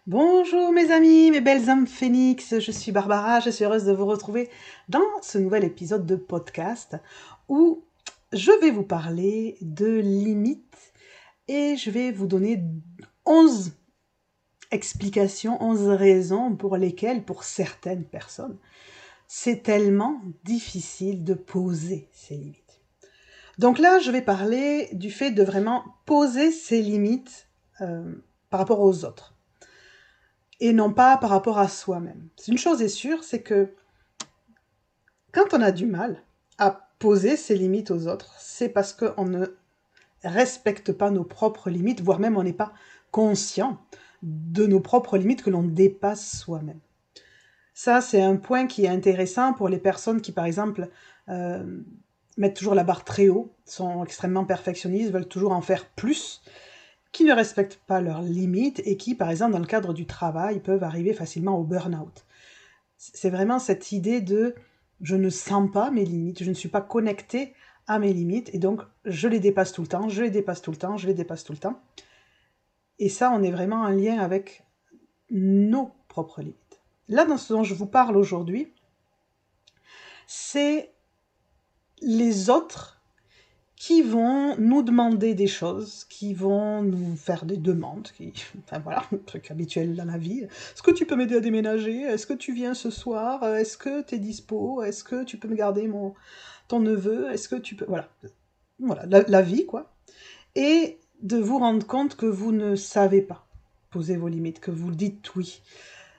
Bonjour mes amis, mes belles âmes phénix, je suis Barbara, je suis heureuse de vous retrouver dans ce nouvel épisode de podcast où je vais vous parler de limites et je vais vous donner 11 explications, 11 raisons pour lesquelles, pour certaines personnes, c'est tellement difficile de poser ces limites. Donc là, je vais parler du fait de vraiment poser ses limites par rapport aux autres. Et non pas par rapport à soi-même. Une chose est sûre, c'est que quand on a du mal à poser ses limites aux autres, c'est parce qu'on ne respecte pas nos propres limites, voire même on n'est pas conscient de nos propres limites que l'on dépasse soi-même. Ça, c'est un point qui est intéressant pour les personnes qui, par exemple, mettent toujours la barre très haut, sont extrêmement perfectionnistes, veulent toujours en faire plus, qui ne respectent pas leurs limites et qui, par exemple, dans le cadre du travail, peuvent arriver facilement au burn-out. C'est vraiment cette idée de je ne sens pas mes limites, je ne suis pas connectée à mes limites et donc je les dépasse tout le temps, je les dépasse tout le temps, je les dépasse tout le temps. Et ça, on est vraiment en lien avec nos propres limites. Là, dans ce dont je vous parle aujourd'hui, c'est les autres qui vont nous demander des choses, qui vont nous faire des demandes, enfin voilà, un truc habituel dans la vie. Est-ce que tu peux m'aider à déménager? Est-ce que tu viens ce soir? Est-ce que tu es dispo? Est-ce que tu peux me garder ton neveu? Est-ce que tu peux... Voilà, la vie, quoi. Et de vous rendre compte que vous ne savez pas poser vos limites, que vous dites oui.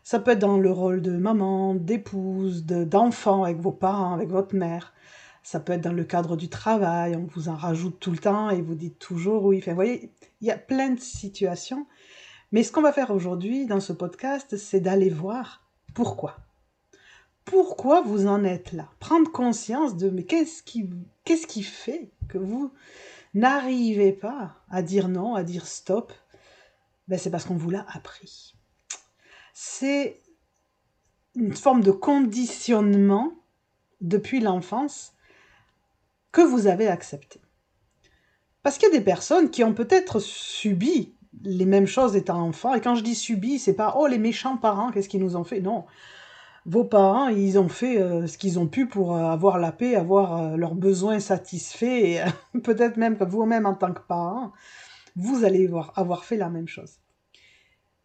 Ça peut être dans le rôle de maman, d'épouse, d'enfant avec vos parents, avec votre mère. Ça peut être dans le cadre du travail, on vous en rajoute tout le temps et vous dites toujours oui. Enfin, vous voyez, il y a plein de situations. Mais ce qu'on va faire aujourd'hui dans ce podcast, c'est d'aller voir pourquoi. Pourquoi vous en êtes là? Prendre conscience de mais qu'est-ce qui fait que vous n'arrivez pas à dire non, à dire stop? Ben, c'est parce qu'on vous l'a appris. C'est une forme de conditionnement depuis l'enfance que vous avez accepté. Parce qu'il y a des personnes qui ont peut-être subi les mêmes choses étant enfants, et quand je dis subi, c'est pas « oh, les méchants parents, qu'est-ce qu'ils nous ont fait ?» Non, vos parents, ils ont fait ce qu'ils ont pu pour avoir la paix, avoir leurs besoins satisfaits, et peut-être même que vous-même en tant que parent, vous allez avoir fait la même chose.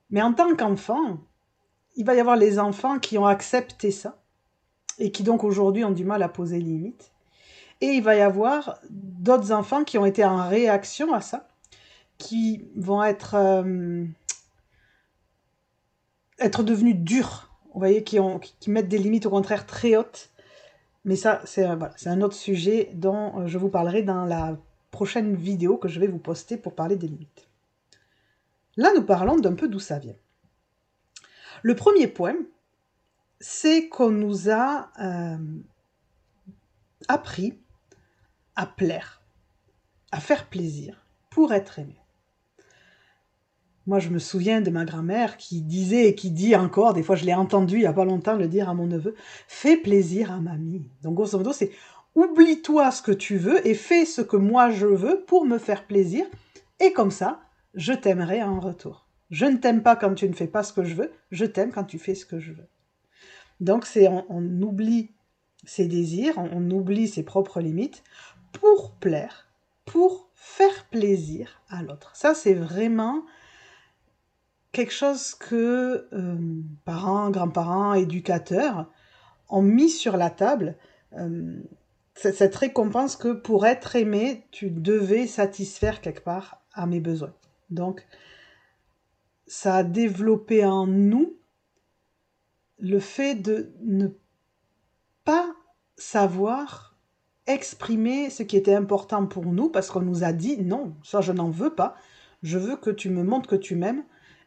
Mais en tant qu'enfant, il va y avoir les enfants qui ont accepté ça, et qui donc aujourd'hui ont du mal à poser limite. Et il va y avoir d'autres enfants qui ont été en réaction à ça, qui vont être devenus durs, vous voyez, qui mettent des limites au contraire très hautes. Mais ça, c'est un autre sujet dont je vous parlerai dans la prochaine vidéo que je vais vous poster pour parler des limites. Là, nous parlons d'un peu d'où ça vient. Le premier point, c'est qu'on nous a appris à plaire, à faire plaisir, pour être aimé. Moi, je me souviens de ma grand-mère qui disait et qui dit encore, des fois je l'ai entendu il n'y a pas longtemps le dire à mon neveu, « Fais plaisir à mamie ». Donc grosso modo, c'est « Oublie-toi ce que tu veux et fais ce que moi je veux pour me faire plaisir, et comme ça, je t'aimerai en retour. Je ne t'aime pas quand tu ne fais pas ce que je veux, je t'aime quand tu fais ce que je veux. » Donc on oublie ses désirs, on oublie ses propres limites pour plaire, pour faire plaisir à l'autre. Ça, c'est vraiment quelque chose que parents, grands-parents, éducateurs ont mis sur la table, cette récompense que pour être aimé, tu devais satisfaire quelque part à mes besoins. Donc, ça a développé en nous le fait de ne pas savoir exprimer ce qui était important pour nous, parce qu'on nous a dit « Non, ça je n'en veux pas, je veux que tu me montres que tu m'aimes,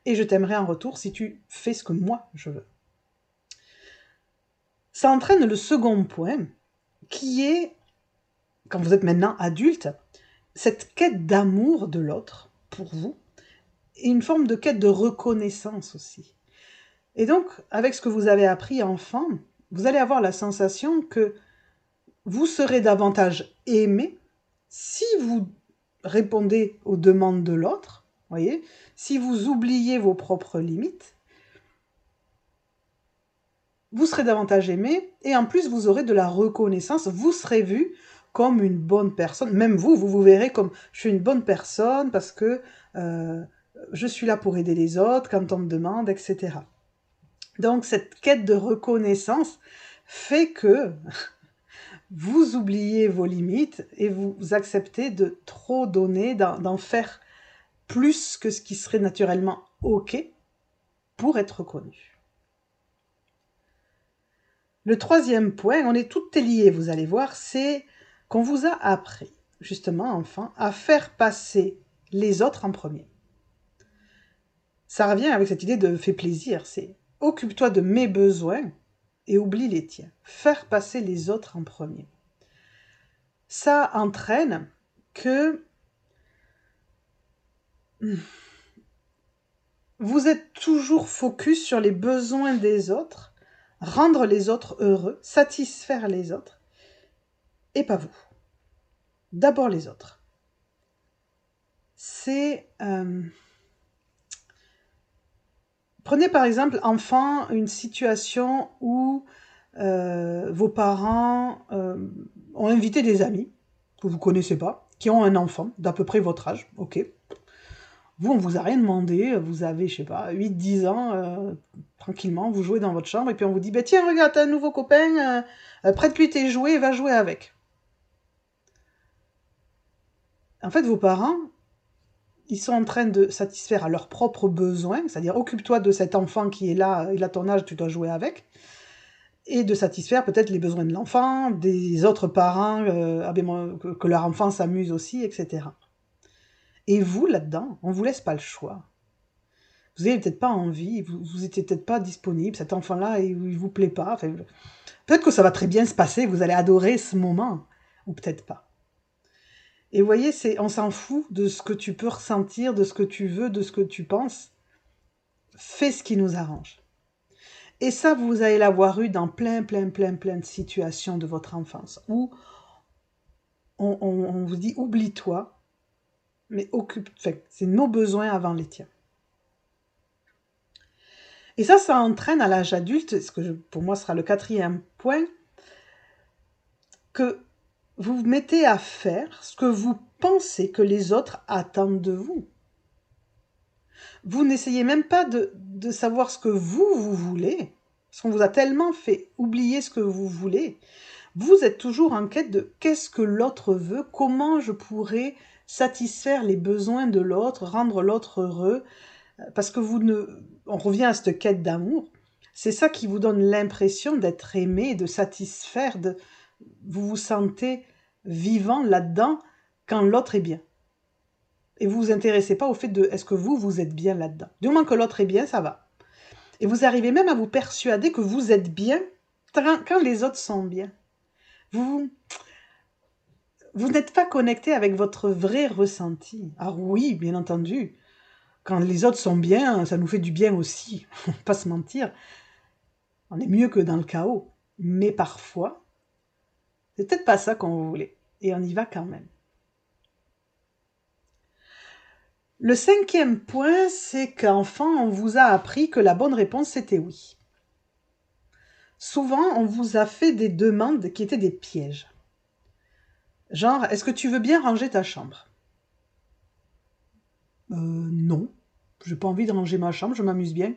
et je t'aimerai en retour si tu fais ce que moi je veux. » Ça entraîne le second point, qui est, quand vous êtes maintenant adulte, cette quête d'amour de l'autre, pour vous, et une forme de quête de reconnaissance aussi. Et donc, avec ce que vous avez appris enfant, vous allez avoir la sensation que vous serez davantage aimé si vous répondez aux demandes de l'autre, voyez, si vous oubliez vos propres limites, vous serez davantage aimé, et en plus, vous aurez de la reconnaissance, vous serez vu comme une bonne personne. Même vous verrez comme je suis une bonne personne parce que je suis là pour aider les autres quand on me demande, etc. Donc cette quête de reconnaissance fait que vous oubliez vos limites et vous acceptez de trop donner, d'en faire plus que ce qui serait naturellement OK pour être reconnu. Le troisième point, on est toutes liées, vous allez voir, c'est qu'on vous a appris, justement, enfin, à faire passer les autres en premier. Ça revient avec cette idée de fait plaisir, c'est occupe-toi de mes besoins et oublie les tiens. Faire passer les autres en premier. Ça entraîne que vous êtes toujours focus sur les besoins des autres, rendre les autres heureux, satisfaire les autres, et pas vous. D'abord les autres. C'est... Prenez par exemple, enfant, une situation où vos parents ont invité des amis que vous ne connaissez pas, qui ont un enfant d'à peu près votre âge, ok. Vous, on vous a rien demandé, vous avez, je sais pas, 8-10 ans, tranquillement, vous jouez dans votre chambre, et puis on vous dit, bah, tiens, regarde, t'as un nouveau copain, prête-lui tes jouets et va jouer avec. En fait, vos parents, ils sont en train de satisfaire à leurs propres besoins, c'est-à-dire occupe-toi de cet enfant qui est là, il a ton âge, tu dois jouer avec, et de satisfaire peut-être les besoins de l'enfant, des autres parents, que leur enfant s'amuse aussi, etc. Et vous, là-dedans, on vous laisse pas le choix. Vous n'avez peut-être pas envie, vous étiez peut-être pas disponible, cet enfant-là, il vous plaît pas. Enfin, peut-être que ça va très bien se passer, vous allez adorer ce moment, ou peut-être pas. Et vous voyez, on s'en fout de ce que tu peux ressentir, de ce que tu veux, de ce que tu penses. Fais ce qui nous arrange. Et ça, vous allez l'avoir eu dans plein de situations de votre enfance, où on vous dit, oublie-toi, mais c'est nos besoins avant les tiens. Et ça entraîne à l'âge adulte, pour moi sera le quatrième point, que vous vous mettez à faire ce que vous pensez que les autres attendent de vous. Vous n'essayez même pas de savoir ce que vous voulez, parce qu'on vous a tellement fait oublier ce que vous voulez. Vous êtes toujours en quête de qu'est-ce que l'autre veut, comment je pourrais satisfaire les besoins de l'autre, rendre l'autre heureux, parce que on revient à cette quête d'amour, c'est ça qui vous donne l'impression d'être aimé, de satisfaire, vous vous sentez vivant là-dedans quand l'autre est bien. Et vous vous intéressez pas au fait de est-ce que vous êtes bien là-dedans. Du moment que l'autre est bien, ça va. Et vous arrivez même à vous persuader que vous êtes bien quand les autres sont bien. Vous n'êtes pas connecté avec votre vrai ressenti. Alors oui, bien entendu, quand les autres sont bien, ça nous fait du bien aussi, on va pas se mentir. On est mieux que dans le chaos. Mais parfois, c'est peut-être pas ça qu'on voulait. Et on y va quand même. Le cinquième point, c'est qu'enfant, on vous a appris que la bonne réponse, c'était oui. Souvent, on vous a fait des demandes qui étaient des pièges. Genre, est-ce que tu veux bien ranger ta chambre ? Non, j'ai pas envie de ranger ma chambre, je m'amuse bien.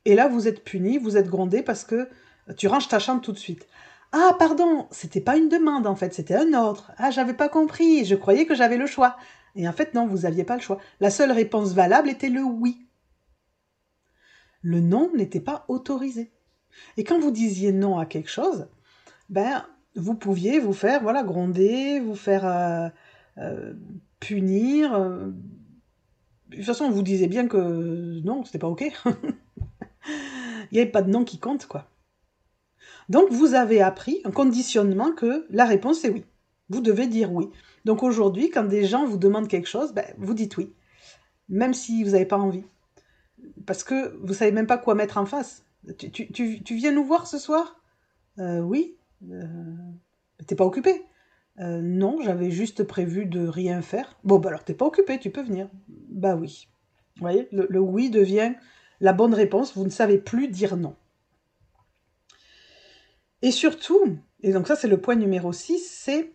Et là, vous êtes puni, vous êtes grondé parce que tu ranges ta chambre tout de suite. Ah, pardon, c'était pas une demande en fait, c'était un ordre. Ah, j'avais pas compris, je croyais que j'avais le choix. Et en fait, non, vous aviez pas le choix. La seule réponse valable était le oui. Le non n'était pas autorisé. Et quand vous disiez non à quelque chose, ben, vous pouviez vous faire, voilà, gronder, vous faire punir. De toute façon, vous disiez bien que non, c'était pas ok. Il n'y avait pas de non qui compte, quoi. Donc, vous avez appris un conditionnement que la réponse est oui. Vous devez dire oui. Donc aujourd'hui, quand des gens vous demandent quelque chose, ben, vous dites oui. Même si vous n'avez pas envie. Parce que vous savez même pas quoi mettre en face. Tu viens nous voir ce soir ? Oui. T'es pas occupé ? Non, j'avais juste prévu de rien faire. Bon, bah alors t'es pas occupé, tu peux venir. Bah oui. Vous voyez, le oui devient la bonne réponse, vous ne savez plus dire non. Et surtout, et donc ça c'est le point numéro 6, c'est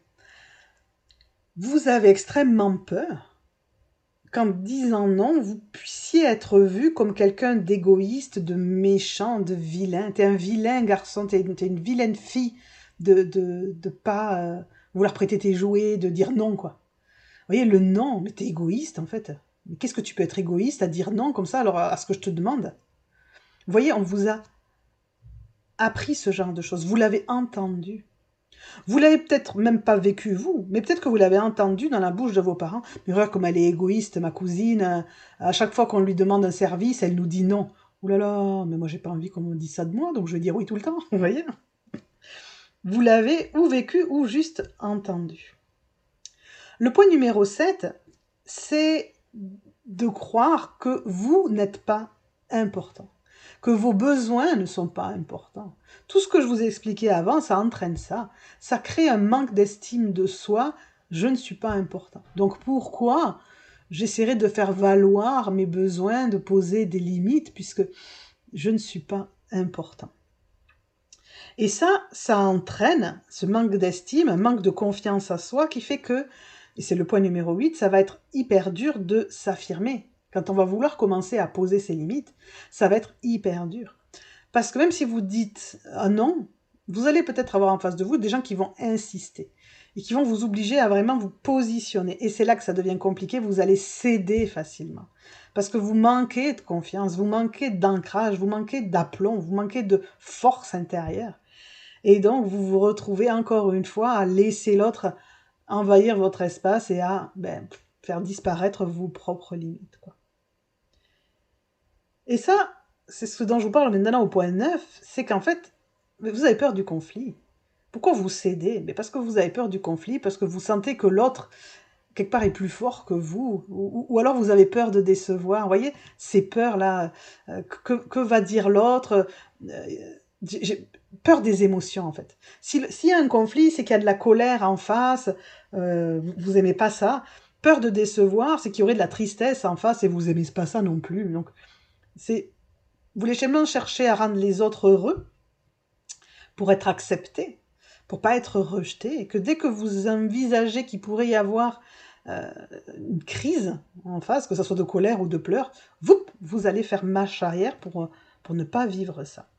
vous avez extrêmement peur qu'en disant non, vous puissiez être vu comme quelqu'un d'égoïste, de méchant, de vilain. T'es un vilain garçon, t'es une vilaine fille de pas vouloir prêter tes jouets, de dire non, quoi. Vous voyez, le non, mais t'es égoïste, en fait. Mais qu'est-ce que tu peux être égoïste à dire non comme ça, alors à ce que je te demande? Vous voyez, on vous a appris ce genre de choses, vous l'avez entendu. Vous l'avez peut-être même pas vécu vous, mais peut-être que vous l'avez entendu dans la bouche de vos parents. Mais regarde comme elle est égoïste, ma cousine. À chaque fois qu'on lui demande un service, elle nous dit non. Ouh là là, mais moi j'ai pas envie qu'on me dise ça de moi, donc je vais dire oui tout le temps. Vous voyez? Vous l'avez ou vécu ou juste entendu. Le point numéro 7, c'est de croire que vous n'êtes pas important, que vos besoins ne sont pas importants. Tout ce que je vous ai expliqué avant, ça entraîne ça. Ça crée un manque d'estime de soi. Je ne suis pas important. Donc pourquoi j'essaierai de faire valoir mes besoins, de poser des limites, puisque je ne suis pas important. Et ça entraîne ce manque d'estime, un manque de confiance à soi qui fait que, et c'est le point numéro 8, ça va être hyper dur de s'affirmer. Quand on va vouloir commencer à poser ses limites, ça va être hyper dur. Parce que même si vous dites un non, vous allez peut-être avoir en face de vous des gens qui vont insister et qui vont vous obliger à vraiment vous positionner. Et c'est là que ça devient compliqué, vous allez céder facilement. Parce que vous manquez de confiance, vous manquez d'ancrage, vous manquez d'aplomb, vous manquez de force intérieure. Et donc, vous vous retrouvez encore une fois à laisser l'autre envahir votre espace et à faire disparaître vos propres limites, quoi. Et ça, c'est ce dont je vous parle maintenant au point 9, c'est qu'en fait, vous avez peur du conflit. Pourquoi vous cédez? Mais parce que vous avez peur du conflit, parce que vous sentez que l'autre, quelque part, est plus fort que vous, ou alors vous avez peur de décevoir. Vous voyez, ces peurs-là, que va dire l'autre? J'ai peur des émotions, en fait. S'il y a un conflit, c'est qu'il y a de la colère en face, vous aimez pas ça. Peur de décevoir, c'est qu'il y aurait de la tristesse en face et vous aimez pas ça non plus. Donc, vous voulez jamais chercher à rendre les autres heureux pour être acceptés, pour pas être rejetés, et que dès que vous envisagez qu'il pourrait y avoir une crise en face, que ce soit de colère ou de pleurs, vous allez faire marche arrière pour ne pas vivre ça.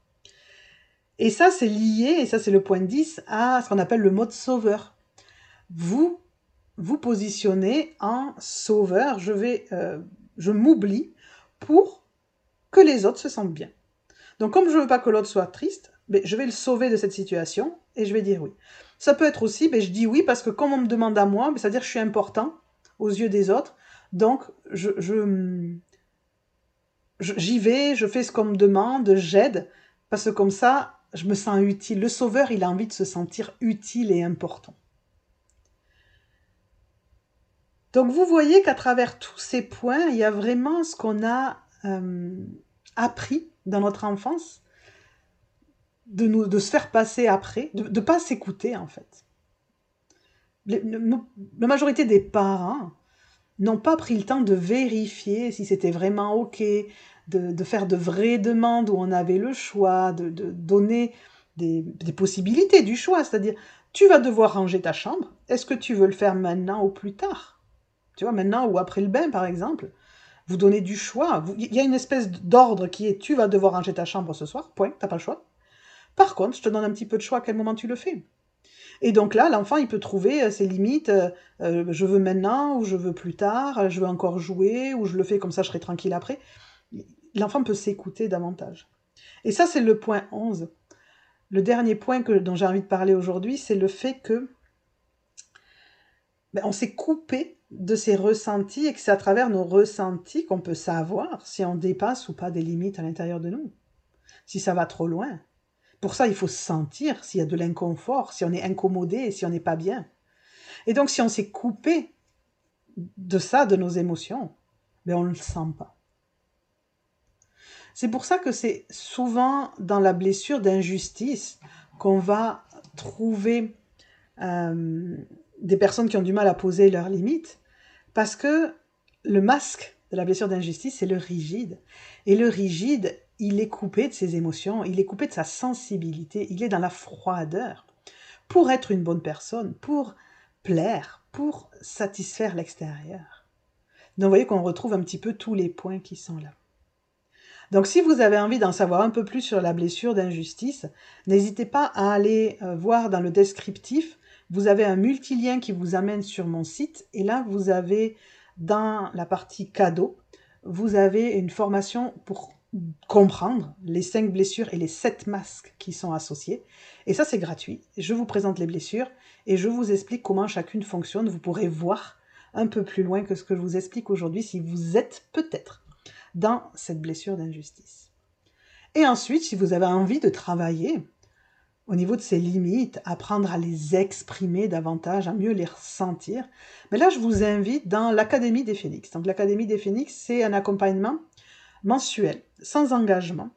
Et ça, c'est lié, et ça c'est le point 10, à ce qu'on appelle le mode sauveur. Vous vous positionnez en sauveur, je m'oublie pour que les autres se sentent bien. Donc comme je veux pas que l'autre soit triste, je vais le sauver de cette situation et je vais dire oui. Ça peut être aussi, je dis oui parce que comme on me demande à moi, c'est-à-dire que je suis important aux yeux des autres, donc j'y vais, je fais ce qu'on me demande, j'aide, parce que comme ça, je me sens utile. Le sauveur, il a envie de se sentir utile et important. Donc vous voyez qu'à travers tous ces points, il y a vraiment ce qu'on a appris dans notre enfance, de se faire passer après, de ne pas s'écouter en fait. La majorité des parents n'ont pas pris le temps de vérifier si c'était vraiment OK, de faire de vraies demandes où on avait le choix, de donner des possibilités du choix. C'est-à-dire, tu vas devoir ranger ta chambre, est-ce que tu veux le faire maintenant ou plus tard? Tu vois, maintenant ou après le bain par exemple. Vous donnez du choix. Il y a une espèce d'ordre qui est tu vas devoir ranger ta chambre ce soir, point, t'as pas le choix. Par contre, je te donne un petit peu de choix à quel moment tu le fais. Et donc là, l'enfant, il peut trouver ses limites. Je veux maintenant, ou je veux plus tard, je veux encore jouer, ou je le fais comme ça, je serai tranquille après. L'enfant peut s'écouter davantage. Et ça, c'est le point 11. Le dernier point dont j'ai envie de parler aujourd'hui, c'est le fait que on s'est coupé de ses ressentis et que c'est à travers nos ressentis qu'on peut savoir si on dépasse ou pas des limites à l'intérieur de nous, si ça va trop loin. Pour ça, il faut sentir s'il y a de l'inconfort, si on est incommodé, si on n'est pas bien. Et donc, si on s'est coupé de ça, de nos émotions, on ne le sent pas. C'est pour ça que c'est souvent dans la blessure d'injustice qu'on va trouver des personnes qui ont du mal à poser leurs limites, parce que le masque de la blessure d'injustice, c'est le rigide. Et le rigide, il est coupé de ses émotions, il est coupé de sa sensibilité, il est dans la froideur. Pour être une bonne personne, pour plaire, pour satisfaire l'extérieur. Donc vous voyez qu'on retrouve un petit peu tous les points qui sont là. Donc si vous avez envie d'en savoir un peu plus sur la blessure d'injustice, n'hésitez pas à aller voir dans le descriptif. Vous avez un multilien qui vous amène sur mon site et là vous avez dans la partie cadeau, vous avez une formation pour comprendre les 5 blessures et les 7 masques qui sont associés. Et ça c'est gratuit. Je vous présente les blessures et je vous explique comment chacune fonctionne. Vous pourrez voir un peu plus loin que ce que je vous explique aujourd'hui si vous êtes peut-être dans cette blessure d'injustice. Et ensuite, si vous avez envie de travailler au niveau de ces limites, apprendre à les exprimer davantage, à mieux les ressentir, mais là, je vous invite dans l'Académie des Phénix. Donc, l'Académie des Phénix, c'est un accompagnement mensuel, sans engagement,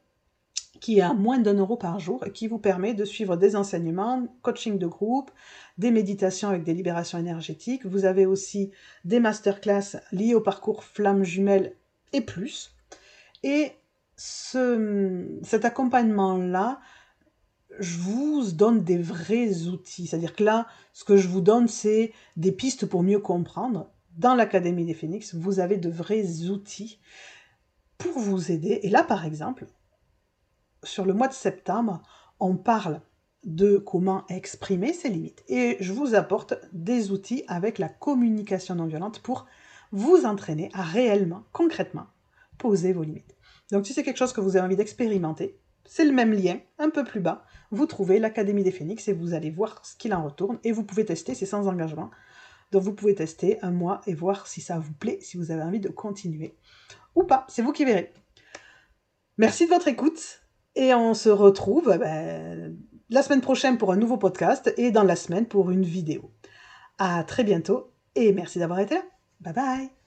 qui est à moins d'1 € par jour et qui vous permet de suivre des enseignements, coaching de groupe, des méditations avec des libérations énergétiques. Vous avez aussi des masterclass liées au parcours flamme jumelle et plus. Et cet accompagnement-là, je vous donne des vrais outils. C'est-à-dire que là, ce que je vous donne, c'est des pistes pour mieux comprendre. Dans l'Académie des Phénix, vous avez de vrais outils pour vous aider. Et là, par exemple, sur le mois de septembre, on parle de comment exprimer ses limites. Et je vous apporte des outils avec la communication non violente pour vous entraîner à réellement, concrètement, poser vos limites. Donc si c'est quelque chose que vous avez envie d'expérimenter, c'est le même lien, un peu plus bas. Vous trouvez l'Académie des Phénix et vous allez voir ce qu'il en retourne. Et vous pouvez tester, c'est sans engagement. Donc vous pouvez tester 1 mois et voir si ça vous plaît, si vous avez envie de continuer ou pas. C'est vous qui verrez. Merci de votre écoute. Et on se retrouve la semaine prochaine pour un nouveau podcast et dans la semaine pour une vidéo. À très bientôt et merci d'avoir été là. Bye bye.